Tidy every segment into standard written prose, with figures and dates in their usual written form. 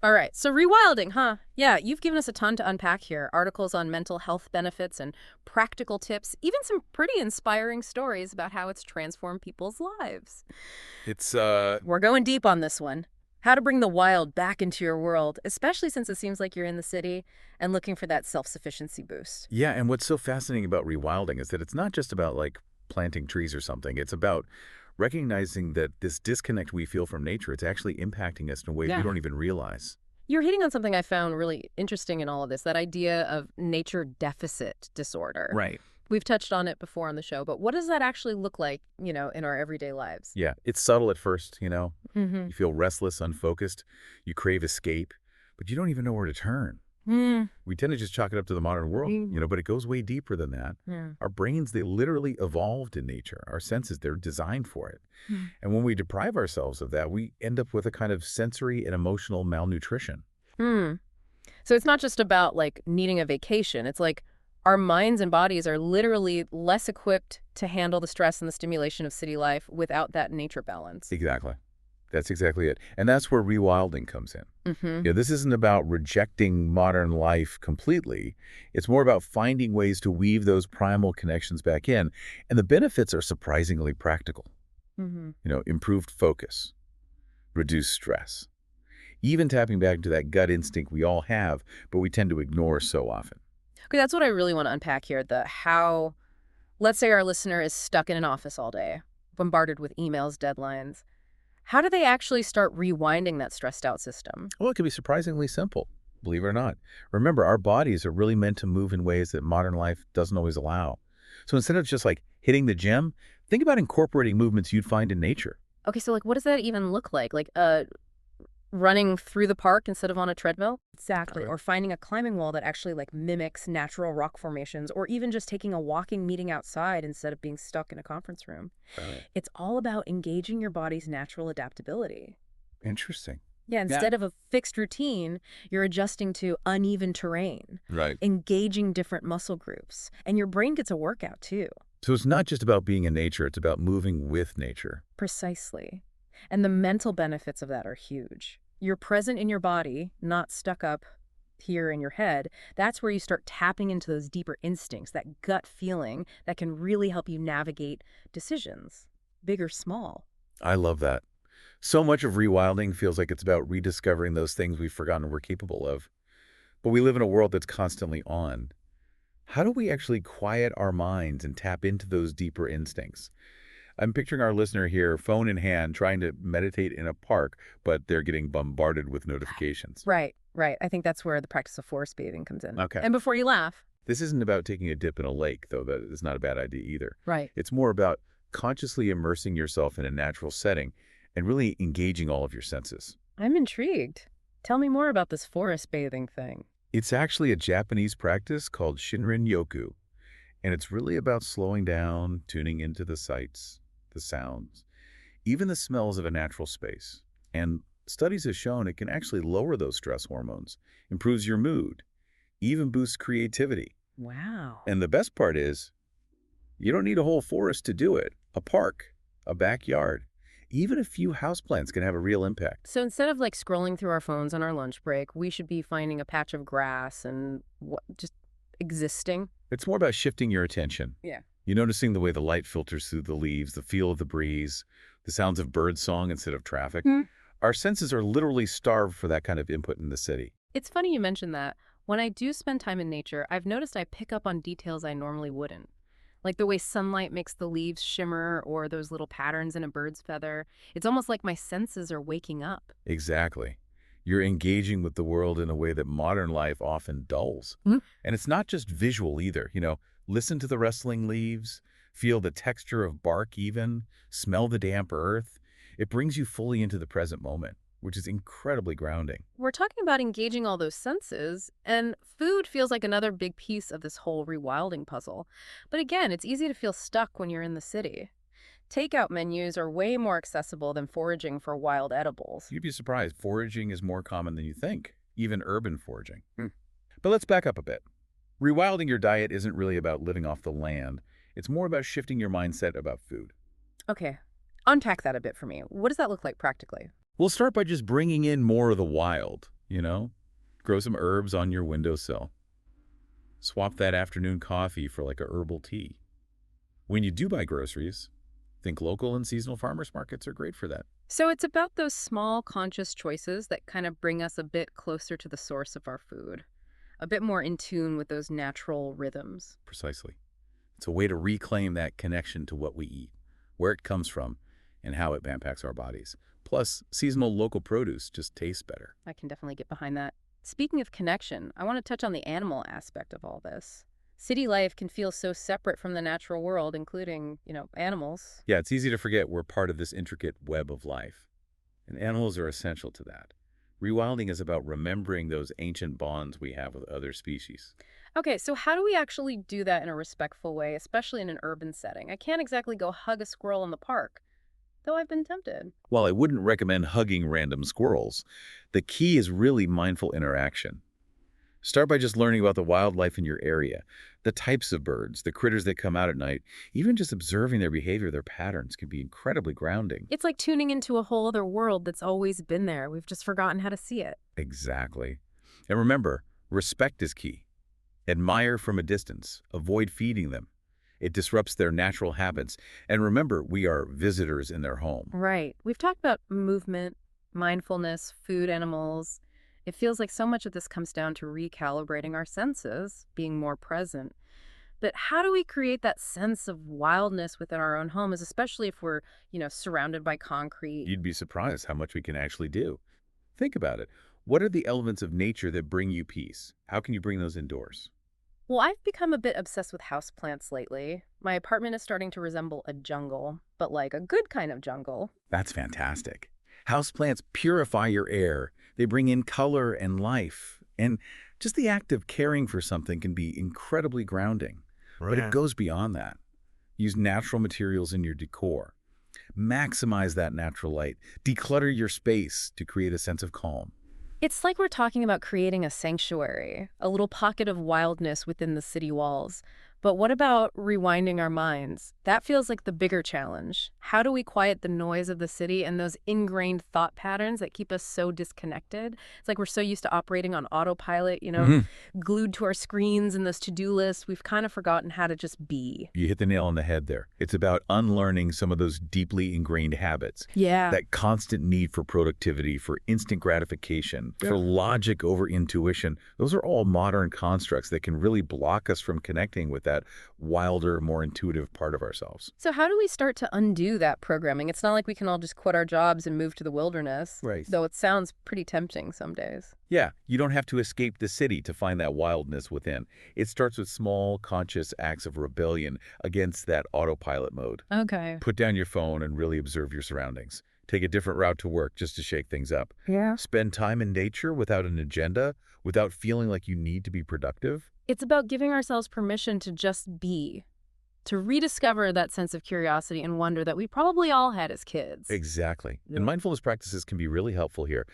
All right, so rewilding, huh? Yeah, you've given us a ton to unpack here. Articles on mental health benefits and practical tips, even some pretty inspiring stories about how it's transformed people's lives. It's We're going deep on this one. How to bring the wild back into your world, especially since it seems like you're in the city and looking for that self-sufficiency boost. Yeah, and what's so fascinating about rewilding is that it's not just about like planting trees or something. It's about recognizing that this disconnect we feel from nature, it's actually impacting us in ways we Yeah. don't even realize. You're hitting on something I found really interesting in all of this, that idea of nature deficit disorder. Right. We've touched on it before on the show, but what does that actually look like, in our everyday lives? Yeah, it's subtle at first. Mm-hmm. You feel restless, unfocused, you crave escape, but you don't even know where to turn. Mm. We tend to just chalk it up to the modern world, but it goes way deeper than that. Yeah. Our brains, they literally evolved in nature. Our senses, they're designed for it. Mm. And when we deprive ourselves of that, we end up with a kind of sensory and emotional malnutrition. Hmm. So it's not just about like needing a vacation. It's like our minds and bodies are literally less equipped to handle the stress and the stimulation of city life without that nature balance. Exactly. That's exactly it. And that's where rewilding comes in. Mm-hmm. This isn't about rejecting modern life completely. It's more about finding ways to weave those primal connections back in. And the benefits are surprisingly practical. Mm-hmm. Improved focus, reduced stress, even tapping back into that gut instinct we all have, but we tend to ignore so often. Okay, that's what I really want to unpack here. The how, let's say our listener is stuck in an office all day, bombarded with emails, deadlines. How do they actually start rewinding that stressed out system? Well, it can be surprisingly simple, believe it or not. Remember, our bodies are really meant to move in ways that modern life doesn't always allow. So instead of just like hitting the gym, think about incorporating movements you'd find in nature. Okay, so like what does that even look like? Like running through the park instead of on a treadmill? Exactly. Okay. Or finding a climbing wall that actually like mimics natural rock formations, or even just taking a walking meeting outside instead of being stuck in a conference room. Right. It's all about engaging your body's natural adaptability. Interesting. Yeah, Yeah. instead of a fixed routine, you're adjusting to uneven terrain, Right. engaging different muscle groups, and your brain gets a workout too. So it's not just about being in nature, it's about moving with nature. Precisely. And the mental benefits of that are huge. You're present in your body, not stuck up here in your head. That's where you start tapping into those deeper instincts, that gut feeling that can really help you navigate decisions, big or small. I love that. So much of rewilding feels like it's about rediscovering those things we've forgotten we're capable of. But we live in a world that's constantly on. How do we actually quiet our minds and tap into those deeper instincts? I'm picturing our listener here, phone in hand, trying to meditate in a park, but they're getting bombarded with notifications. Right, right. I think that's where the practice of forest bathing comes in. Okay. And before you laugh, This isn't about taking a dip in a lake, though that is not a bad idea either. right. It's more about consciously immersing yourself in a natural setting and really engaging all of your senses. I'm intrigued. Tell me more about this forest bathing thing. It's actually a Japanese practice called Shinrin-yoku, and it's really about slowing down, tuning into the sights, the sounds, even the smells of a natural space. And studies have shown it can actually lower those stress hormones, improves your mood, even boosts creativity. Wow. And the best part is, you don't need a whole forest to do it. A park, a backyard, even a few houseplants can have a real impact. So instead of like scrolling through our phones on our lunch break, we should be finding a patch of grass and just existing. It's more about shifting your attention. Yeah. You're noticing the way the light filters through the leaves, the feel of the breeze, the sounds of bird song instead of traffic. Hmm. Our senses are literally starved for that kind of input in the city. It's funny you mentioned that. When I do spend time in nature, I've noticed I pick up on details I normally wouldn't. Like the way sunlight makes the leaves shimmer or those little patterns in a bird's feather. It's almost like my senses are waking up. Exactly. You're engaging with the world in a way that modern life often dulls. Hmm. And it's not just visual either. Listen to the rustling leaves, feel the texture of bark even, smell the damp earth. It brings you fully into the present moment, which is incredibly grounding. We're talking about engaging all those senses, and food feels like another big piece of this whole rewilding puzzle. But again, it's easy to feel stuck when you're in the city. Takeout menus are way more accessible than foraging for wild edibles. You'd be surprised, foraging is more common than you think, even urban foraging. But let's back up a bit. Rewilding your diet isn't really about living off the land. It's more about shifting your mindset about food. Okay, unpack that a bit for me. What does that look like practically? We'll start by just bringing in more of the wild. you know? Grow some herbs on your windowsill. Swap that afternoon coffee for like a herbal tea. When you do buy groceries, think local and seasonal farmers markets are great for that. So it's about those small conscious choices that kind of bring us a bit closer to the source of our food, a bit more in tune with those natural rhythms. Precisely. It's a way to reclaim that connection to what we eat, where it comes from, and how it impacts our bodies. Plus, seasonal local produce just tastes better. I can definitely get behind that. Speaking of connection, I want to touch on the animal aspect of all this. City life can feel so separate from the natural world, including, animals. Yeah, it's easy to forget we're part of this intricate web of life, and animals are essential to that. Rewilding is about remembering those ancient bonds we have with other species. Okay, so how do we actually do that in a respectful way, especially in an urban setting? I can't exactly go hug a squirrel in the park, though I've been tempted. While I wouldn't recommend hugging random squirrels, the key is really mindful interaction. Start by just learning about the wildlife in your area, the types of birds, the critters that come out at night. Even just observing their behavior, their patterns can be incredibly grounding. It's like tuning into a whole other world that's always been there. We've just forgotten how to see it. Exactly. And remember, respect is key. Admire from a distance. Avoid feeding them. It disrupts their natural habits. And remember, we are visitors in their home. Right. We've talked about movement, mindfulness, food, animals. It feels like so much of this comes down to recalibrating our senses, being more present. But how do we create that sense of wildness within our own homes, especially if we're, surrounded by concrete? You'd be surprised how much we can actually do. Think about it. What are the elements of nature that bring you peace? How can you bring those indoors? Well, I've become a bit obsessed with houseplants lately. My apartment is starting to resemble a jungle, but like a good kind of jungle. That's fantastic. Houseplants purify your air. They bring in color and life. And just the act of caring for something can be incredibly grounding. But it goes beyond that. Use natural materials in your decor. Maximize that natural light. Declutter your space to create a sense of calm. It's like we're talking about creating a sanctuary, a little pocket of wildness within the city walls. But what about rewinding our minds? That feels like the bigger challenge. How do we quiet the noise of the city and those ingrained thought patterns that keep us so disconnected? It's like we're so used to operating on autopilot, glued to our screens and those to-do lists. We've kind of forgotten how to just be. You hit the nail on the head there. It's about unlearning some of those deeply ingrained habits. Yeah. That constant need for productivity, for instant gratification, for logic over intuition. Those are all modern constructs that can really block us from connecting with that wilder, more intuitive part of ourselves. So how do we start to undo that programming? It's not like we can all just quit our jobs and move to the wilderness, Right. though it sounds pretty tempting some days. Yeah, you don't have to escape the city to find that wildness within. It starts with small, conscious acts of rebellion against that autopilot mode. Okay. Put down your phone and really observe your surroundings. Take a different route to work just to shake things up. Yeah. Spend time in nature without an agenda, without feeling like you need to be productive. It's about giving ourselves permission to just be, to rediscover that sense of curiosity and wonder that we probably all had as kids. Exactly. Yeah. And mindfulness practices can be really helpful here.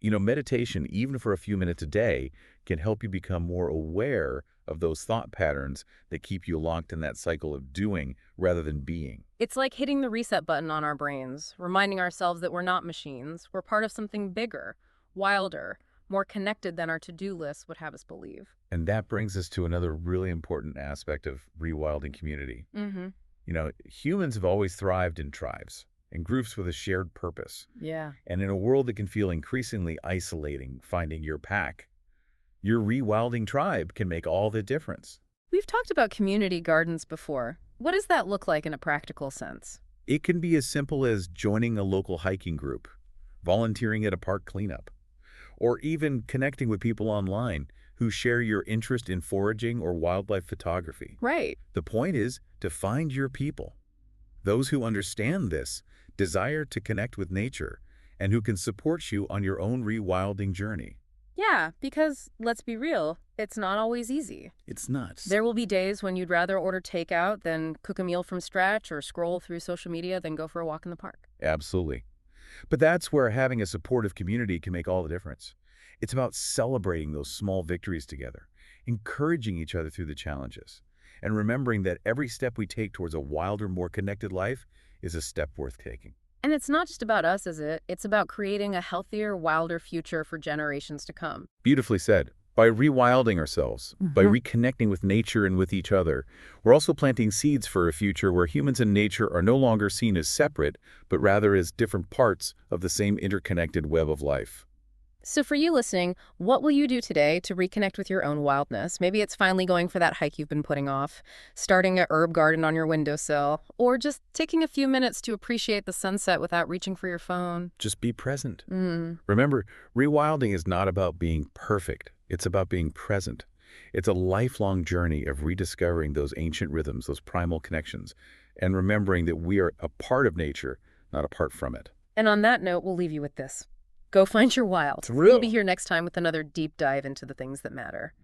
Meditation, even for a few minutes a day, can help you become more aware of those thought patterns that keep you locked in that cycle of doing rather than being. It's like hitting the reset button on our brains, reminding ourselves that we're not machines. We're part of something bigger, wilder, more connected than our to-do list would have us believe. And that brings us to another really important aspect of rewilding community. Mm-hmm. Humans have always thrived in tribes, in groups with a shared purpose. Yeah. And in a world that can feel increasingly isolating, finding your pack, your rewilding tribe can make all the difference. We've talked about community gardens before. What does that look like in a practical sense? It can be as simple as joining a local hiking group, volunteering at a park cleanup, or even connecting with people online who share your interest in foraging or wildlife photography. Right. The point is to find your people, those who understand this, desire to connect with nature, and who can support you on your own rewilding journey. Yeah, because let's be real, it's not always easy. It's nuts. There will be days when you'd rather order takeout than cook a meal from scratch or scroll through social media than go for a walk in the park. Absolutely. But that's where having a supportive community can make all the difference. It's about celebrating those small victories together, encouraging each other through the challenges, and remembering that every step we take towards a wilder, more connected life is a step worth taking. And it's not just about us, is it? It's about creating a healthier, wilder future for generations to come. Beautifully said. By rewilding ourselves, by Hmm. reconnecting with nature and with each other, we're also planting seeds for a future where humans and nature are no longer seen as separate, but rather as different parts of the same interconnected web of life. So for you listening, what will you do today to reconnect with your own wildness? Maybe it's finally going for that hike you've been putting off, starting a herb garden on your windowsill, or just taking a few minutes to appreciate the sunset without reaching for your phone. Just be present. Mm. Remember, rewilding is not about being perfect. It's about being present. It's a lifelong journey of rediscovering those ancient rhythms, those primal connections, and remembering that we are a part of nature, not apart from it. And on that note, we'll leave you with this. Go find your wild. We'll be Thrill. here next time with another deep dive into the things that matter.